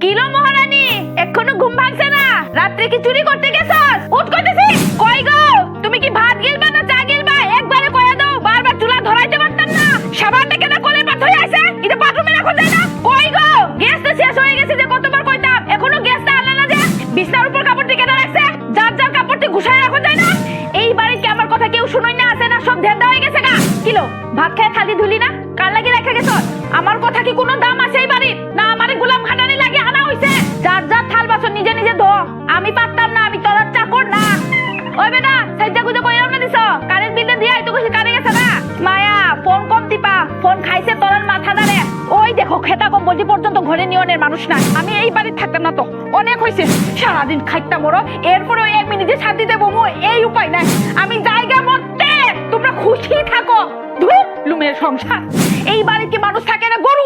Kilo মহারানী এখনো ঘুম ভাঙছে না? রাত্রে কি চুরি করতে গেছস? উঠ করতেছি। কই গো, তুমি কি ভাত গিলবা না চা গিলবা? একবারে কইয়া দাও, বারবার চুলা ধরাইতে পারতাম না। সাবানটা কেন কোলে পাথর হয়ে আছে? এটা বাথরুমে রাখো যায় না? কই গো, গ্যাসটা শেষ হয়ে গেছে যে কতবার কইতাম, এখনো গ্যাসটা আনলে না যে? বিছনার উপর কাপড় টিকে রাখছে, যার যার কাপড়টি গুছায় রাখো যায় না? এই বাড়ি কি আমার কথা কেউ শুনোই না? আছে না সব ধ্যান হয়ে গেছে গা? কিলো ভাত খায় থালি ধুলি না? কার লাগি রেখে গেছ? আমার কথা কি কোনো দাম আছে এই বাড়ির? না আমারে গোলাম খাটানি লাগে আনা হইছে? যার যার থাল বাসন নিজে নিজে ধো। আমি পারতাম না, আমি তোর চাকর না। ওই বেটা সাইজা গুজে কইরাম না দিছ, কারেন্ট বিলটা দিয়াই তো কইছি কারে গেছে না। মায়া ফোন কম টিপা, ফোন খাইছে তোর মাথা দাঁড়ে। ওই দেখো খেতা কম্বলটি পর্যন্ত ঘরে নিয়নের মানুষ না। আমি এই বাড়ি থাকতাম না তো, অনেক হইছে। সারাদিন খাইতাম মরো, এরপরে ওই 1 মিনিটে শান্তি দেবো মু, এই উপায় নাই। আমি জায়গা মরতে, তোমরা খুশি থাকো। ধুর লুমের সংসার। এই বাড়িতে কি মানুষ থাকে না গরু?